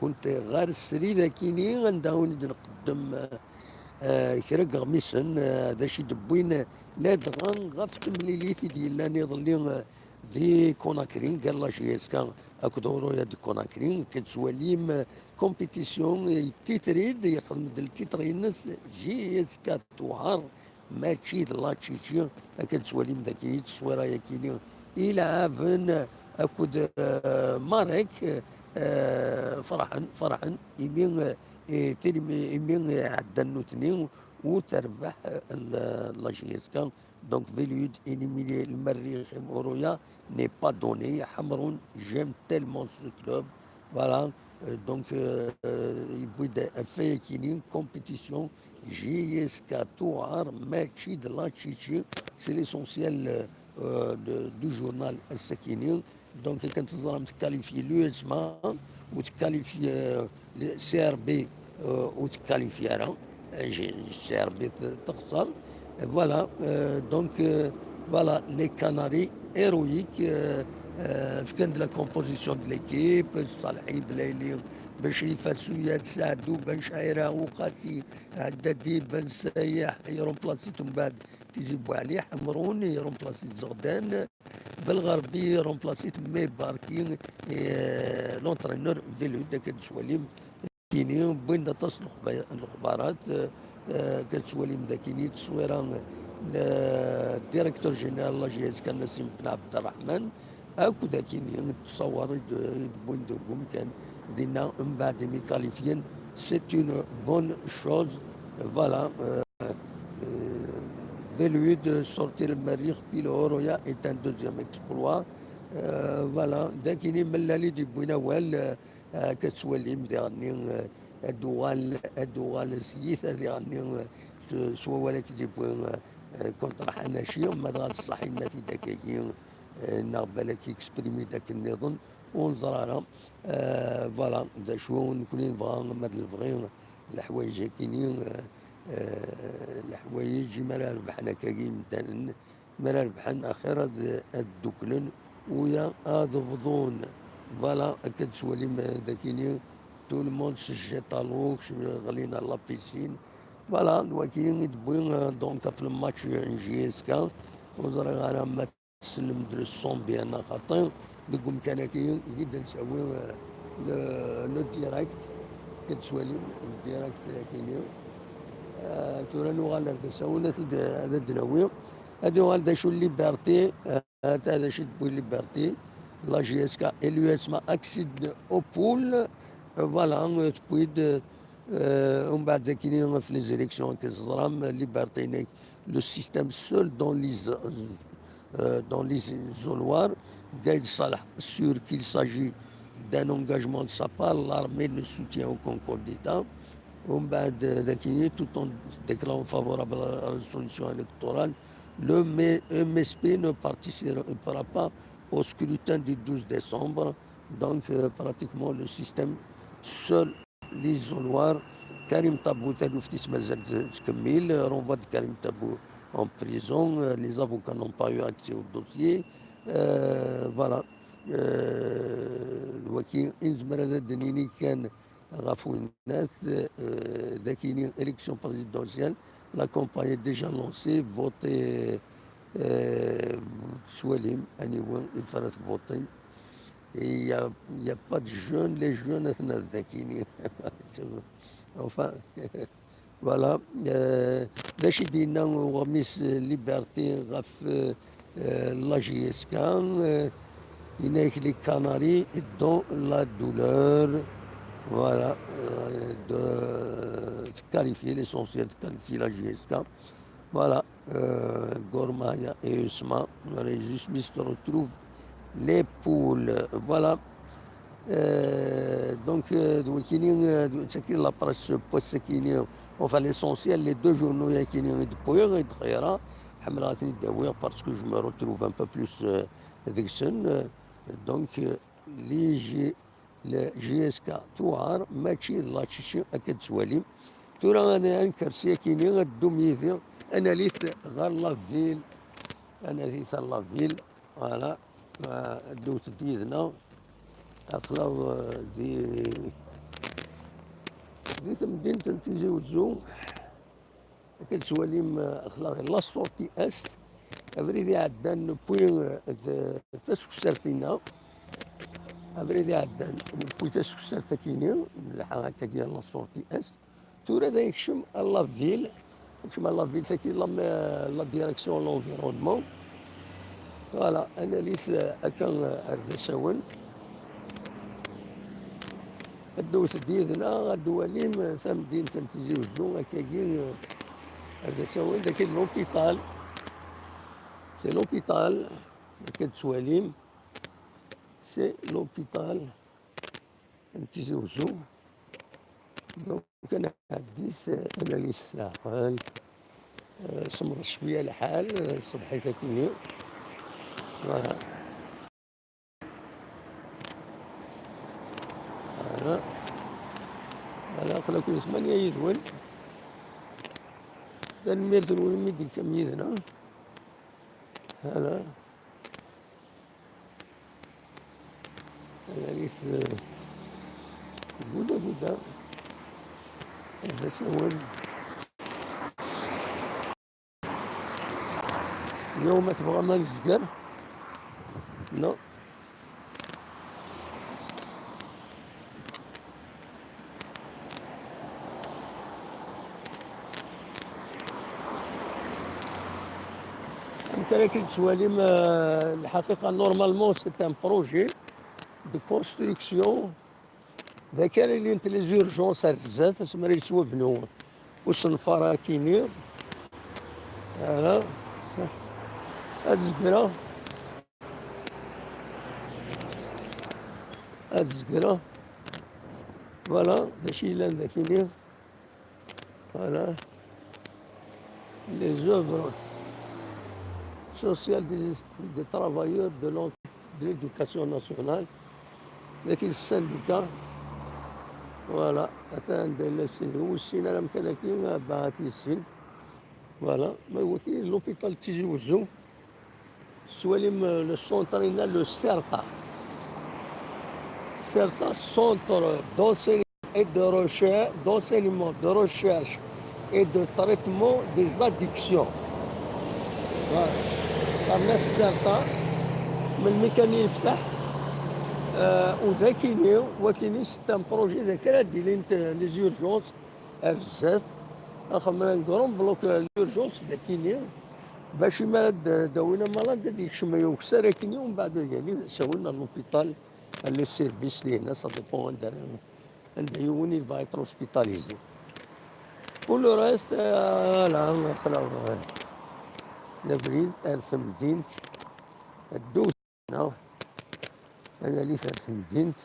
كنت غير السري ذاكيني غنداو نقدم كرا غميسن هذا شي دبوين لا دغان غاف تمليليتي ديال لا نظلي دي كوناكرين قال لا جي اس كان اكو دورويا دي كوناكرين كتسواليم كومبيتيسيون تيتريد يخدم ديال التيترينس جي اس كا توهر ماشي لا تشيتشي كتسواليم ذاكي التصويره ياكيني الى عافن اكو مارك فرحا يمين تلمي يمين عدنو تنين وتربح لاجيسكا دونك فيليود إليميني المريخ مورويا ني با دوني حمرون جيم تيلمون سو كلوب فوالا دونك يبدا فايكيني كومبيتيسيون جي اس كا توعر ماتشي د لا تشيتشي سي ليسونسيال دو جورنال السكيني دونك كنت تظلم تكاليفي لو اسما وتكاليفي سي ار بي وتكاليفي راه سي ار بي تخسر فوالا دونك فوالا لي كاناري هيرويك كان لا كومبوزيسيون دو ليكيب صالحي بلايلي باش يفاسو يتساعدوا بن شعيره وقاسي عدادي بن سايح يرومبلاسيتو من بعد تيجيبوا عليه حمرون يرومبلاسي الزغدان بالغربي رومبلاسيت مي باركين لونترينور فيلو داك السواليم كيني بين تصل الاخبارات كتسواليم داكيني تصويره الديريكتور جينيرال لاجيز كان نسيم بن عبد الرحمن هاكو داكيني تصور بوين دوكم كان دينا من بعد ميكاليفيين سي اون بون شوز فوالا فيلويد sortir le Maric puis le Oroya est un deuxième exploit فوالا داكيني ملالي دي بويناوال كتسواليم ديغني الدوال الثيث ديغني سوا ولك دي بوين كونتر حناشي ما دغا الصحينا في داكاكي نغبالك اكسبريمي داك النظام ونزرارا فوالا دا شو نكون نبغى ماد الفغي الحوايج كاينين الحوايج ما ربحنا كاكي مثلا ما ربحنا اخر الدكلن ويا هذا فضون فوالا كتسوالي داكيني تو الموند سجات الوك غلينا لا بيسين فوالا ولكن يدبوين دونك في الماتش جي اس كا وزرا غانا ما تسلم درسون بان خاطر نقوم كان كي جدا نسوي لو ديراكت كتسوالي الديراكت كاينين تورا نوغال سوينا هذا الدناوي هذا نوغال شو ليبرتي هذا شو تبوي ليبرتي لا جي اس كا et l'USMA accède au pool فوالا تبويد ومن بعد كاينين في لي زيليكسيون كزرام ليبرتي لو سيستيم سول dans les isoloirs Gaïd Salah sûr qu'il s'agit d'un engagement de sa part l'armée ne soutient aucun candidat ومن بعد ذاك tout en déclarant favorable à la solution électorale le MSP ne participera pas au scrutin du 12 décembre donc pratiquement le système seul l'isoloir Karim Tabou Talouftis Mazal Tkamil renvoi de Karim Tabou en prison les avocats n'ont pas eu accès au dossier voilà الوكيل إنزمر هذا الدنيني كان غافو الناس ذاكيني élection présidentielle la campagne est déjà lancée voter سواليم أنيوان الفرات فوتين il y a pas de jeunes les jeunes اثنا ذاكيني enfin voilà باش يدينا وغميس ليبرتي غاف لا جي اس كان هناك لي كاناري دون لا دولور voilà de qualifier l'essentiel de qualifier la GSK voilà Gormaya et Usma les Usmis retrouvent les poules voilà donc la presse poste enfin l'essentiel les deux journaux qui sont de حمراتني الدواء parce que je me retrouve un peu plus donc les GSK توعر ماشي لاتشيشي اكد سواليم تورا انا انكر ساكيني غدوميفي انا ليت غير لافيل انا ليت لافيل فوالا دوت ديدنا اخلاو دي دين تنتيزي وزو كتسواليم أخلاقي لا سورتي أست أفريدي عدان بوين تسكو سارتينا أفريدي عدان بوين تسكو سارتاكيني الحاجة كي لا سورتي أست تورا دا يكشم لا فيل يكشم لا فيل تاكي لا ديريكسيون لونفيرونمون فوالا أنا ليس أكن أردساون الدوس ديالنا غدواليم ثم دين تنتيزي وزو هكاكي أردساون داك لوبيتال سي لوبيتال كتسواليم سي لوبيتال تنتيزي وزو دونك أنا حديث أنا ليس عقل سمر شوية الحال صبحي تاكيني فوالا فوالا خلاكم 8 يدون تنمير تنولي ميدي كم يدنا هلا أنا ليس بودا هذا سوون اليوم تبغى ما نزقر لا يمكن سواليم الحقيقة نورمالمون سي ان بروجي دو كونستركسيون ذاك اللي انت لي زورجونس الزات تسمى يسوا بنو والصنفره كاينين هذا هاد الزقرة هاد الزقرة فوالا داكشي اللي عندنا كاينين فوالا لي زوفر سوسيال دي ترافايور دو ليدوكاسيون ناسيونال لكن السانديكا فوالا أتان داير السن هو السن راه مكان باغاتي السن فوالا ما هو كاين لوبيتال تيزي وزو سواليم لو سونتر لو سيرتا سونتر d'enseignement, de recherche et de traitement des addictions. Voilà. قرنا في السيرتا من ميكاني يفتح وذا كاينين ولكن سيت بروجي ذاك راه دير لي زورجونس بزاف خمرنا كروم بلوك ليورجونس ذا كاينين باش ما داوينا مالاد ديك شويه وكساره كاينين ومن بعد يعني سوينا لوبيتال لي سيرفيس اللي هنا سا ديبون عند يوني باغي يتر اوسبيتاليزي ولو راست لا خلاص لابريد ارث مدينت الدوس هنا انا اللي ارث مدينت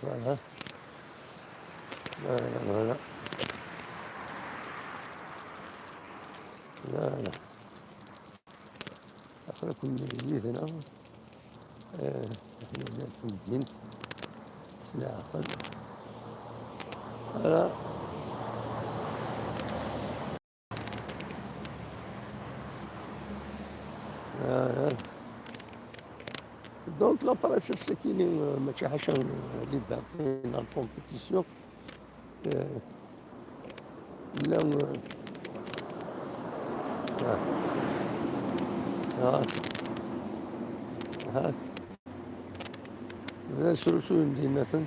فوالا لا أخركم من الجيد هنا احنا ارث مدينت سلاح أقل فوالا دونك لا براس السكيني ماشي حاجه ليبرتي لا كومبيتيسيون لا هاك هذا سلسو يمدي مثلا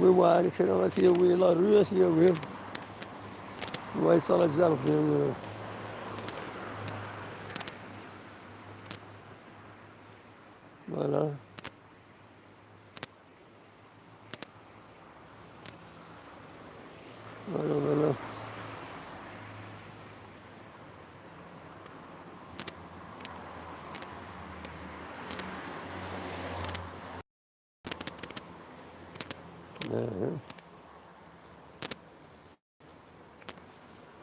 ويواري كنا تيوي لا رويا تيوي ويصل الجرف فوالا فوالا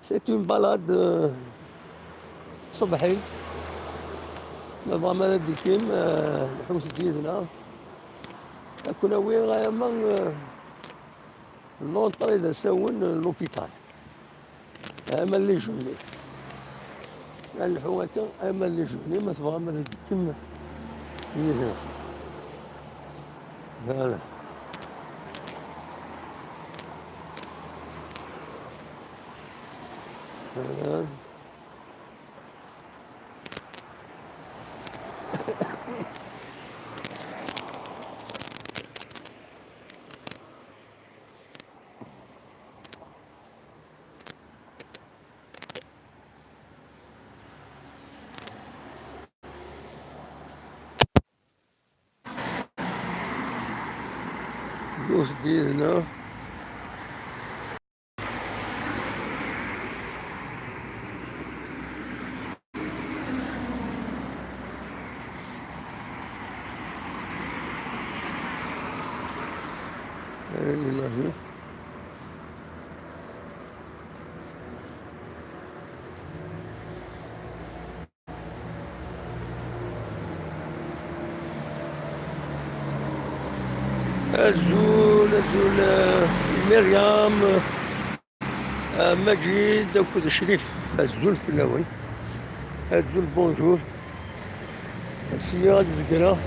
C'est une balade صبحي نبغى ما نديكيم الحوس ديالنا كنا وين غايما لونطري دا ساون لوبيتال اما اللي جوني الحواكا اما اللي جوني ما تبغى ما نديكيم هنا فوالا آه. دوس جديد هنا. هنا الزول مريم مجيد وكذا شريف الزول في الأول. الزول بونجور السياد زقرا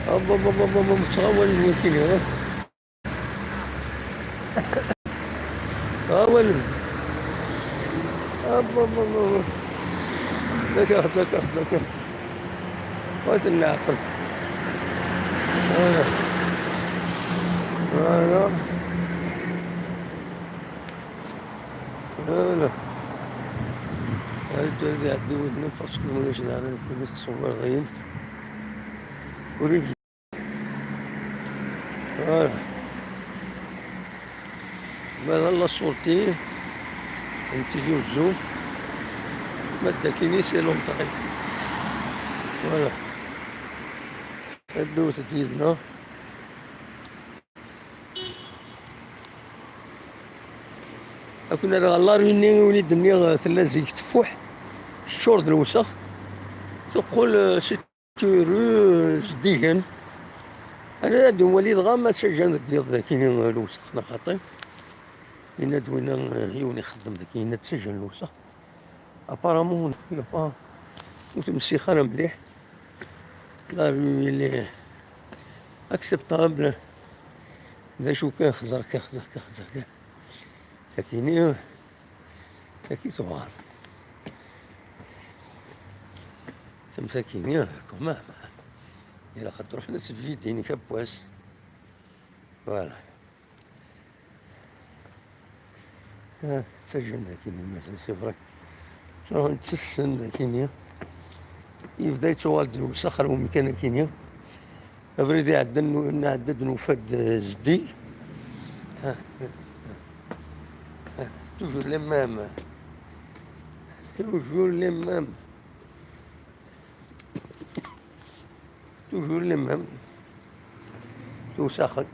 أبا بابا بابا متغول الوكيل ها أول أبا بابا ذاك فات العصر. أنا الدول اللي عدو النفس كلش على كل تصور غير وريجي. ما الله صورتي انت جوزو ما داكيني سي لون طريق. فوالا الدوس ديالنا كنا راه الله ريني وليد ني ثلاث تفوح الشور د الوسخ تقول سي روز ديهن. انا دو وليد غا ما تسجل ديال ذاكيني الوسخ لا خاطي إنا دوينا يوني يخدم ذاك إنا تسجل الوسخ ابارامون يا با متمسخ انا مليح لا لي اكسبتابل ذا شو كنخزر كاع ساكيني ساكي صغار تمساكيني كمان إلا قد رحنا في ديني كبواس. فوالا سجلنا كيني مثلا صفرك تروح نتسن كينيا يبدا يتوالد وسخر ومكان كينيا افريدي عدد وفاد زدي توجور لي مام توجور لي مام تو سخر.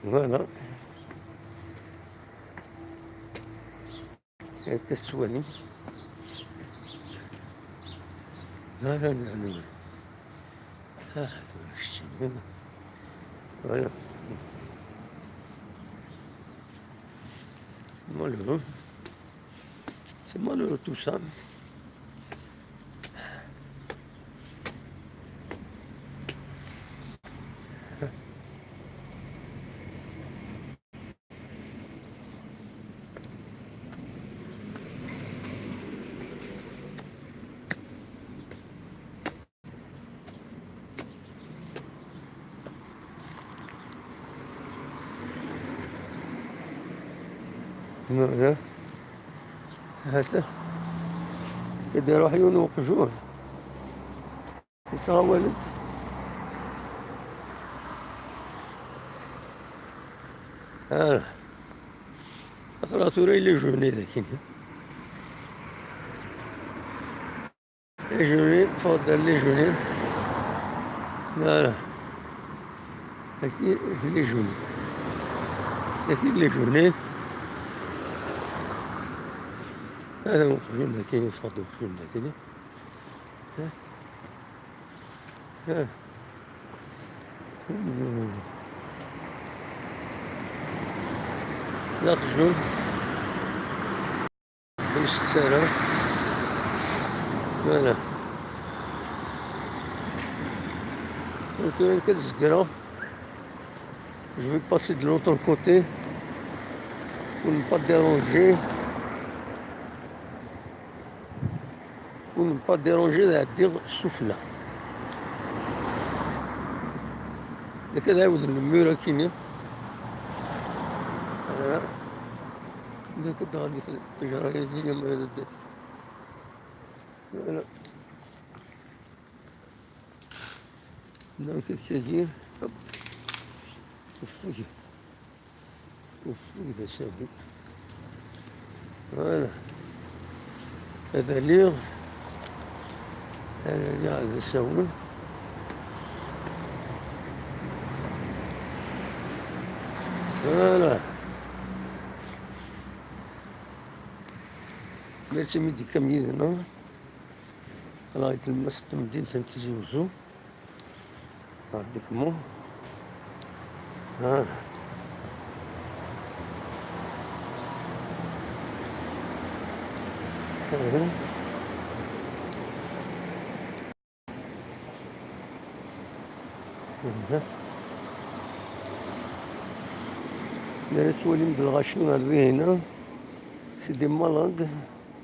فوالا هاكا السواني. لا شتي فوالا malheureux. C'est malheureux tout ça. هنا هذا كدا يروح يوقفون يصغى ولد خلاص وراي لي جوني ذاك لي جوني تفضل لي جوني. لا هاكي لي جوني هاكي لي جوني هذا وقفون ذاك يفضل وقفون ذاك لا خجول باش تسالى. فوالا Donc il y a un je vais passer de l'autre côté pour ne pas déranger. Pour ne pas déranger c'est-à-dire souffle. Et كده يعود الميرا كيني ده كده غادي التجارة هي مرة donc c'est-à-dire hop وفوق سهل voilà هذا ليغ هذا اللي عايز نسوي voilà merci مدي كم يدنا رايت المسط مدينة تنتجوزو عندك مو ها ناس ولين بالغاشين هذه هنا سي دي مالاد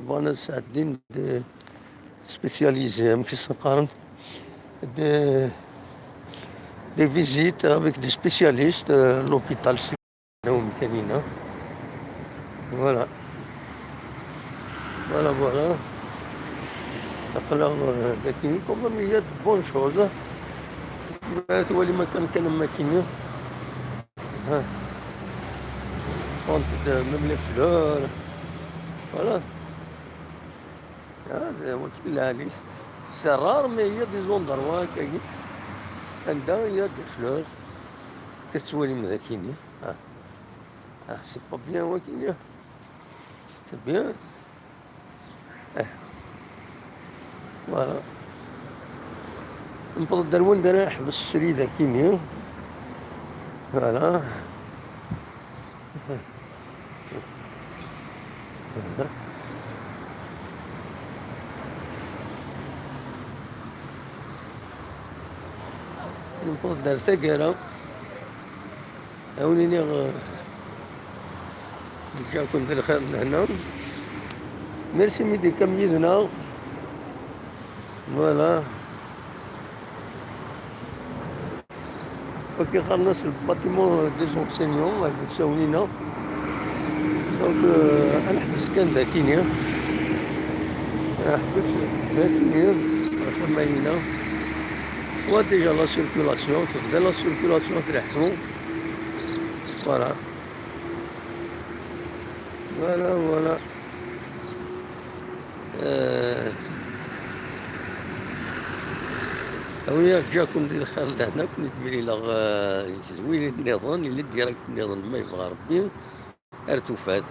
بغانا ساعدين spécialisés qui s'encarnent des visites avec des spécialistes l'hôpital Canina. Voilà. Alors, quand même, il y a de bonnes choses. Tu vois les maquines. Même les fleurs. Voilà. C'est rare, mais il y a des endroits qui il y a des fleurs. Qu'est-ce que tu vois les maquines? C'est pas bien, maquines. C'est bien. Voilà. نفضل دروين ده نحبس السريدة كيميا. Voilà. نفضل دار ثقيرة. أوليني جاكم ذي الخير لهنا. ميرسي ميدي كم يدنا. Voilà. Ok, خلص الباتيمون دي زونسينيون اللي ساوينا دونك نحبس كان ذاكينيا نحبس ذاكينيا فما هنا وديجا لا سيركولاسيون تبدا لا سيركولاسيون ترحمو فوالا فوالا وياك جاكم ديال الخير لهنا كنت تبيني لا زوين النظام اللي ديريكت النظام ما يبغى ربي ارتفعت